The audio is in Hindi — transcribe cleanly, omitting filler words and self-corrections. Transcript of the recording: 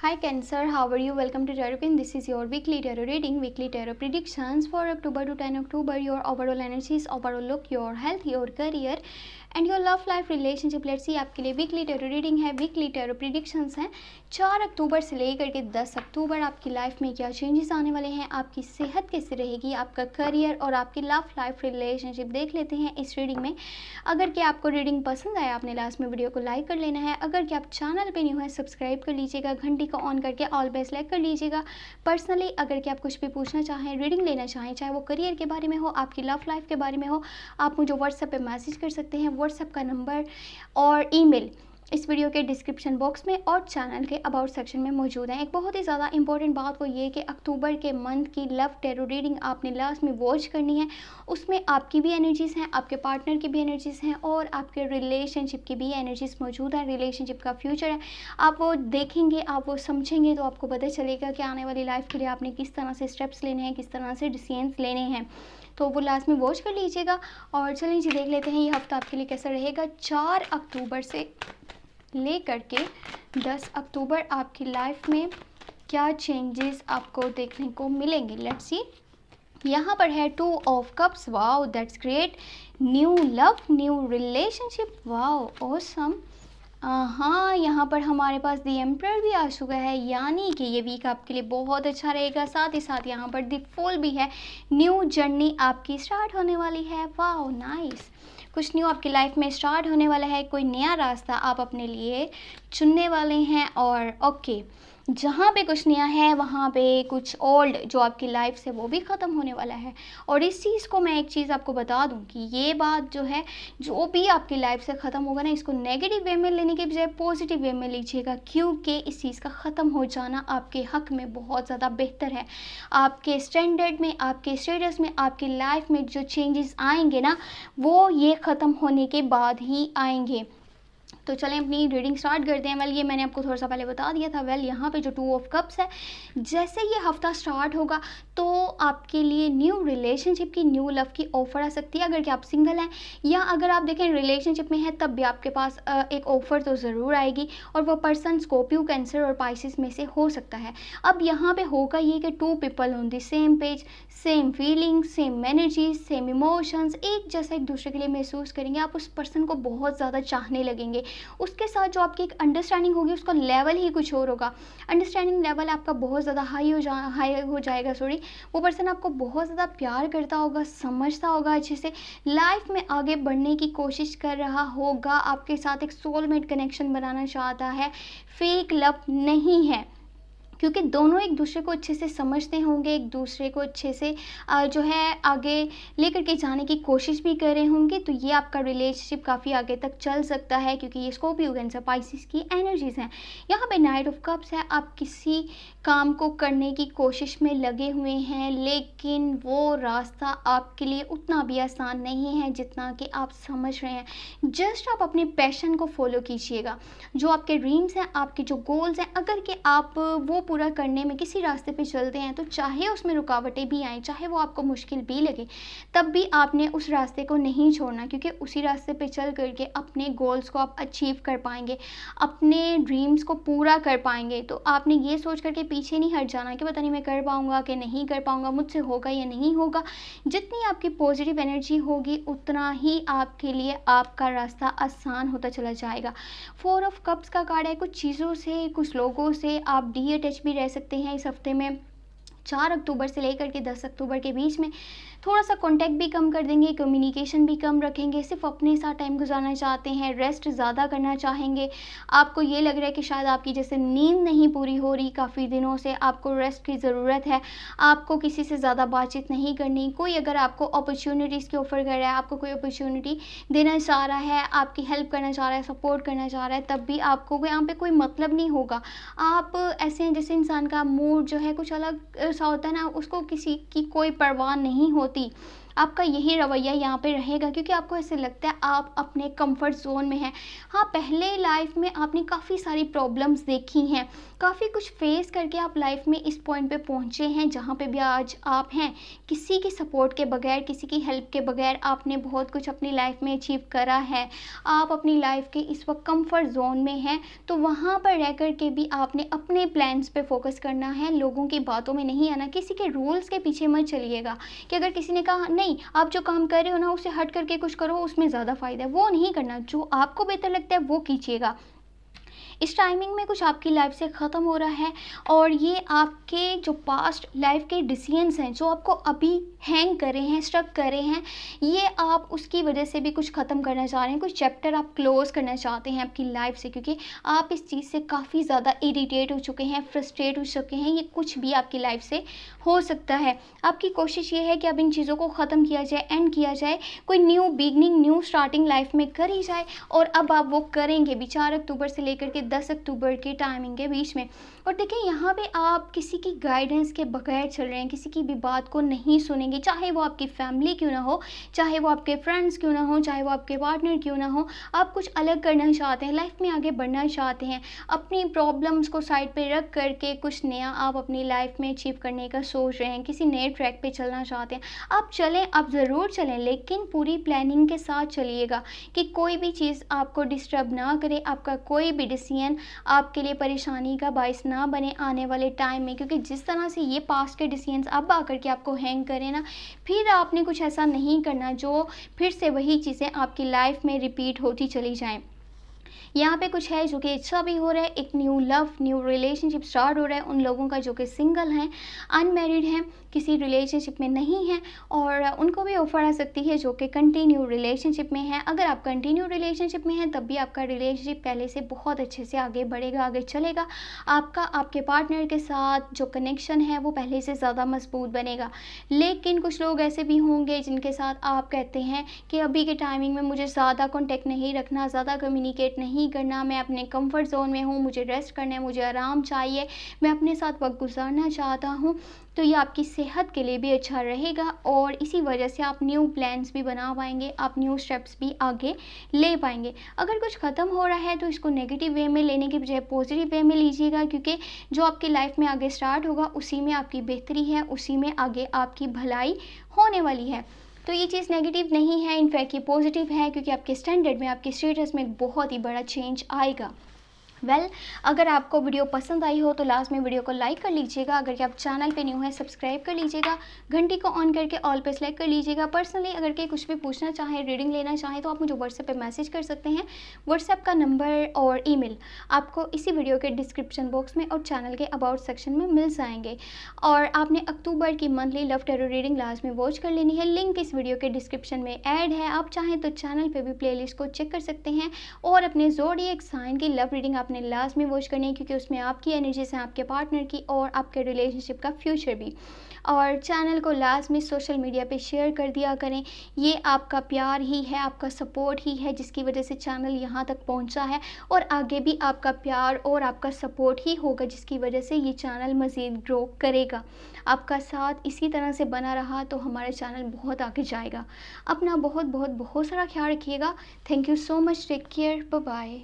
Hi Cancer, how are you? Welcome to Tarot Pin. This is your weekly tarot reading, weekly tarot predictions for October to 10 October. Your overall energies, overall look, your health, your career and your love life relationship. Let's see आपके लिए वीकली टैरो रीडिंग है, वीकली टैरो प्रिडिक्शंस हैं. 4 अक्टूबर से लेकर के 10 अक्टूबर आपकी लाइफ में क्या चेंजेस आने वाले हैं, आपकी सेहत कैसे रहेगी, आपका करियर और आपकी लव लाइफ रिलेशनशिप देख लेते हैं इस रीडिंग में. अगर कि आपको रीडिंग पसंद आया आपने लास्ट में वीडियो को लाइक कर लेना है. अगर कि आप चैनल पे न्यू है सब्सक्राइब कर लीजिएगा, घंटी को ऑन करके ऑल पे सेलेक्ट कर लीजिएगा. पर्सनली अगर कि आप कुछ भी पूछना चाहें, रीडिंग लेना चाहें, चाहे वो करियर के बारे में हो, आपकी लव लाइफ के बारे में हो, आप मुझे व्हाट्सएप पे मैसेज कर सकते हैं. व्हाट्सएप का नंबर और ईमेल इस वीडियो के डिस्क्रिप्शन बॉक्स में और चैनल के अबाउट सेक्शन में मौजूद है. एक बहुत ही ज़्यादा इंपॉर्टेंट बात वो ये कि अक्टूबर के मंथ की लव टैरो रीडिंग आपने लास्ट में वॉच करनी है. उसमें आपकी भी एनर्जीज़ हैं, आपके पार्टनर की भी एनर्जीज़ हैं और आपके रिलेशनशिप की भी एनर्जीज़ मौजूद है. रिलेशनशिप का फ्यूचर है, आप वो देखेंगे, आप वो समझेंगे तो आपको पता चलेगा कि आने वाली लाइफ के लिए आपने किस तरह से स्टेप्स लेने हैं, किस तरह से डिसीजंस लेने हैं. तो वो लास्ट में वॉच कर लीजिएगा. और चलिए जी देख लेते हैं ये हफ्ता आपके लिए कैसा रहेगा. 4 अक्टूबर से लेकर के 10 अक्टूबर आपकी लाइफ में क्या चेंजेस आपको देखने को मिलेंगे. Let's see. यहाँ पर है 2 of cups. Wow, that's great. New love, new relationship. Wow, awesome. हाँ, यहाँ पर हमारे पास दी एम्परर भी आ चुका है, यानी कि ये वीक आपके लिए बहुत अच्छा रहेगा. साथ ही साथ यहाँ पर दी फूल भी है. न्यू जर्नी आपकी स्टार्ट होने वाली है. Wow, nice. कुछ न्यू आपकी लाइफ में स्टार्ट होने वाला है, कोई नया रास्ता आप अपने लिए चुनने वाले हैं. और ओके, जहाँ पे कुछ नया है वहाँ पे कुछ ओल्ड जो आपकी लाइफ से वो भी ख़त्म होने वाला है. और इस चीज़ को मैं एक चीज़ आपको बता दूँ कि ये बात जो है, जो भी आपकी लाइफ से ख़त्म होगा ना, इसको नेगेटिव वे में लेने के बजाय पॉजिटिव वे में लीजिएगा, क्योंकि इस चीज़ का ख़त्म हो जाना आपके हक़ में बहुत ज़्यादा बेहतर है. आपके स्टैंडर्ड में, आपके स्टेटस में, आपकी लाइफ में जो चेंजेस आएंगे ना, वो ये ख़त्म होने के बाद ही आएंगे. तो चलें अपनी रीडिंग स्टार्ट करते हैं. वेल, ये मैंने आपको थोड़ा सा पहले बता दिया था. वेल, यहाँ पे जो 2 ऑफ कप्स है, जैसे ये हफ्ता स्टार्ट होगा तो आपके लिए न्यू रिलेशनशिप की, न्यू लव की ऑफ़र आ सकती है. अगर कि आप सिंगल हैं या अगर आप देखें रिलेशनशिप में हैं, तब भी आपके पास एक ऑफ़र तो ज़रूर आएगी. और वो पर्सन स्कॉर्पियो, कैंसर और पाइसिस में से हो सकता है. अब यहाँ पे होगा ये कि 2 people on the same page, same feelings, same energies, same emotions, एक जैसा एक दूसरे के लिए महसूस करेंगे. आप उस पर्सन को बहुत ज़्यादा चाहने लगेंगे. उसके साथ जो आपकी एक अंडरस्टैंडिंग होगी उसका लेवल ही कुछ और होगा. अंडरस्टैंडिंग लेवल आपका बहुत ज़्यादा हाई हो जाएगा. वो पर्सन आपको बहुत ज़्यादा प्यार करता होगा, समझता होगा अच्छे से, लाइफ में आगे बढ़ने की कोशिश कर रहा होगा, आपके साथ एक सोलमेट कनेक्शन बनाना चाहता है. फेक लव नहीं है, क्योंकि दोनों एक दूसरे को अच्छे से समझते होंगे, एक दूसरे को अच्छे से जो है आगे लेकर के जाने की कोशिश भी कर रहे होंगे. तो ये आपका रिलेशनशिप काफ़ी आगे तक चल सकता है, क्योंकि ये स्कॉर्पियो, कैंसर, पाइसिस की एनर्जीज़ हैं. यहाँ पे नाइट ऑफ कप्स है. आप किसी काम को करने की कोशिश में लगे हुए हैं, लेकिन वो रास्ता आपके लिए उतना भी आसान नहीं है जितना कि आप समझ रहे हैं. जस्ट आप अपने पैशन को फॉलो कीजिएगा. जो आपके ड्रीम्स हैं, आपके जो गोल्स हैं, अगर कि आप वो पूरा करने में किसी रास्ते पे चलते हैं, तो चाहे उसमें रुकावटें भी आएँ, चाहे वो आपको मुश्किल भी लगे, तब भी आपने उस रास्ते को नहीं छोड़ना, क्योंकि उसी रास्ते पे चल करके अपने गोल्स को आप अचीव कर पाएंगे, अपने ड्रीम्स को पूरा कर पाएंगे. तो आपने ये सोच करके पीछे नहीं हट जाना कि पता नहीं मैं कर पाऊँगा कि नहीं कर पाऊँगा, मुझसे होगा या नहीं होगा. जितनी आपकी पॉजिटिव एनर्जी होगी उतना ही आपके लिए आपका रास्ता आसान होता चला जाएगा. 4 ऑफ कप्स का कार्ड है. कुछ चीज़ों से, कुछ लोगों से आप डी अटैच भी रह सकते हैं इस हफ्ते में. 4 अक्टूबर से लेकर के 10 अक्टूबर के बीच में थोड़ा सा कांटेक्ट भी कम कर देंगे, कम्युनिकेशन भी कम रखेंगे, सिर्फ अपने साथ टाइम गुजारना चाहते हैं, रेस्ट ज़्यादा करना चाहेंगे. आपको ये लग रहा है कि शायद आपकी जैसे नींद नहीं पूरी हो रही काफ़ी दिनों से, आपको रेस्ट की ज़रूरत है. आपको किसी से ज़्यादा बातचीत नहीं करनी. कोई अगर आपको अपॉर्चुनिटीज़ की ऑफ़र कर रहा है, आपको कोई अपॉर्चुनिटी देना चाह रहा है, आपकी हेल्प करना चाह रहा है, सपोर्ट करना चाह रहा है, तब भी आपको यहाँ पे कोई मतलब नहीं होगा. आप ऐसे हैं जैसे इंसान का मूड जो है कुछ अलग सा होता है ना, उसको किसी की कोई परवाह नहीं होती. आपका यही रवैया यहाँ पे रहेगा, क्योंकि आपको ऐसे लगता है आप अपने कंफर्ट जोन में हैं। हाँ, पहले लाइफ में आपने काफ़ी सारी प्रॉब्लम्स देखी हैं, काफ़ी कुछ फेस करके आप लाइफ में इस पॉइंट पे पहुँचे हैं जहाँ पे भी आज आप हैं। किसी की सपोर्ट के बगैर, किसी की हेल्प के बगैर आपने बहुत कुछ अपनी लाइफ में अचीव करा है। आप अपनी लाइफ के इस वक्त कंफर्ट जोन में हैं, तो वहाँ पर रह कर के भी आपने अपने प्लान्स पे फोकस करना है, लोगों की बातों में नहीं आना, किसी के रूल्स के पीछे मत चलिएगा कि अगर किसी ने कहा नहीं आप जो काम कर रहे हो ना उससे हट करके कुछ करो, उसमें ज़्यादा फ़ायदा है, वो नहीं करना। जो आपको बेहतर लगता है वो कीजिएगा। इस टाइमिंग में कुछ आपकी लाइफ से ख़त्म हो रहा है, और ये आपके जो पास्ट लाइफ के डिसीजंस हैं जो आपको अभी हैंग कर रहे हैं, स्टक कर रहे हैं, ये आप उसकी वजह से भी कुछ ख़त्म करना चाह रहे हैं, कुछ चैप्टर आप क्लोज़ करना चाहते हैं आपकी लाइफ से, क्योंकि आप इस चीज़ से काफ़ी ज़्यादा इरिटेट हो चुके हैं, फ्रस्ट्रेट हो चुके हैं। ये कुछ भी आपकी लाइफ से हो सकता है। आपकी कोशिश ये है कि अब इन चीज़ों को ख़त्म किया जाए, एंड किया जाए, कोई new beginning, new starting life में करी जाए, और अब आप वो करेंगे भी 4 अक्टूबर से लेकर के 10 अक्टूबर के टाइमिंग के बीच में। और देखिए यहाँ पे आप किसी की गाइडेंस के बगैर चल रहे हैं, किसी की भी बात को नहीं सुनेंगे, चाहे वो आपकी फैमिली क्यों ना हो, चाहे वो आपके फ्रेंड्स क्यों ना हो, चाहे वो आपके पार्टनर क्यों ना हो। आप कुछ अलग करना चाहते हैं, लाइफ में आगे बढ़ना चाहते हैं, अपनी प्रॉब्लम्स को साइड पे रख करके कुछ नया आप अपनी लाइफ में अचीव करने का सोच रहे हैं, किसी नए ट्रैक पे चलना चाहते हैं। आप चलें, आप ज़रूर चलें, लेकिन पूरी प्लानिंग के साथ चलिएगा कि कोई भी चीज़ आपको डिस्टर्ब ना करे, आपका कोई भी डिसीजन आपके लिए परेशानी का बायस ना बने आने वाले टाइम में। क्योंकि जिस तरह से ये पास्ट के डिसीजंस अब आकर के आपको हैंग करें ना, फिर आपने कुछ ऐसा नहीं करना जो फिर से वही चीज़ें आपकी लाइफ में रिपीट होती चली जाएं। यहाँ पे कुछ है जो कि अच्छा भी हो रहा है, एक new love, new relationship start हो रहा है उन लोगों का जो कि सिंगल हैं, अनमैरिड हैं, किसी रिलेशनशिप में नहीं हैं, और उनको भी ऑफर आ सकती है जो कि कंटिन्यू रिलेशनशिप में है। अगर आप कंटिन्यू रिलेशनशिप में हैं तब भी आपका रिलेशनशिप पहले से बहुत अच्छे से आगे बढ़ेगा, आगे चलेगा। आपका आपके पार्टनर के साथ जो कनेक्शन है वो पहले से ज़्यादा मजबूत बनेगा। लेकिन कुछ लोग ऐसे भी होंगे जिनके साथ आप कहते हैं कि अभी के टाइमिंग में मुझे ज़्यादा कॉन्टेक्ट नहीं रखना, ज़्यादा कम्युनिकेट नहीं करना, मैं अपने कंफर्ट जोन में हूँ, मुझे रेस्ट करना है, मुझे आराम चाहिए, मैं अपने साथ वक्त गुजारना चाहता हूँ। तो ये आपकी सेहत के लिए भी अच्छा रहेगा, और इसी वजह से आप न्यू प्लान्स भी बना पाएंगे, आप न्यू स्टेप्स भी आगे ले पाएंगे। अगर कुछ ख़त्म हो रहा है तो इसको नेगेटिव वे में लेने की बजाय पॉजिटिव वे में लीजिएगा, क्योंकि जो आपकी लाइफ में आगे स्टार्ट होगा उसी में आपकी बेहतरी है, उसी में आगे आपकी भलाई होने वाली है। तो ये चीज़ नेगेटिव नहीं है, इनफैक्ट ये पॉजिटिव है, क्योंकि आपके स्टैंडर्ड में, आपके स्टेटस में एक बहुत ही बड़ा चेंज आएगा। अगर आपको वीडियो पसंद आई हो तो लास्ट में वीडियो को लाइक कर लीजिएगा। अगर आप चैनल पे न्यू है सब्सक्राइब कर लीजिएगा, घंटी को ऑन करके ऑल पे सेलेक्ट कर लीजिएगा। पर्सनली अगर के कुछ भी पूछना चाहें, रीडिंग लेना चाहें, तो आप मुझे व्हाट्सएप पे मैसेज कर सकते हैं। व्हाट्सएप का नंबर और ईमेल आपको इसी वीडियो के डिस्क्रिप्शन बॉक्स में और चैनल के अबाउट सेक्शन में मिल जाएंगे। और आपने अक्टूबर की monthly love tarot reading last में वॉच कर लेनी है, लिंक इस वीडियो के डिस्क्रिप्शन में ऐड है। आप चाहें तो चैनल पर भी प्ले लिस्ट को चेक कर सकते हैं, और अपने ज़ोडिएक साइन की लव रीडिंग आपने लास्ट में वॉच करनी है, क्योंकि उसमें आपकी एनर्जीज हैं, आपके पार्टनर की और आपके रिलेशनशिप का फ्यूचर भी। और चैनल को लास्ट में सोशल मीडिया पे शेयर कर दिया करें। ये आपका प्यार ही है, आपका सपोर्ट ही है जिसकी वजह से चैनल यहाँ तक पहुँचा है, और आगे भी आपका प्यार और आपका सपोर्ट ही होगा जिसकी वजह से ये चैनल मज़ीद ग्रो करेगा। आपका साथ इसी तरह से बना रहा तो हमारा चैनल बहुत आगे जाएगा। अपना बहुत बहुत बहुत सारा ख्याल रखिएगा। Thank you so much, take care, bye bye.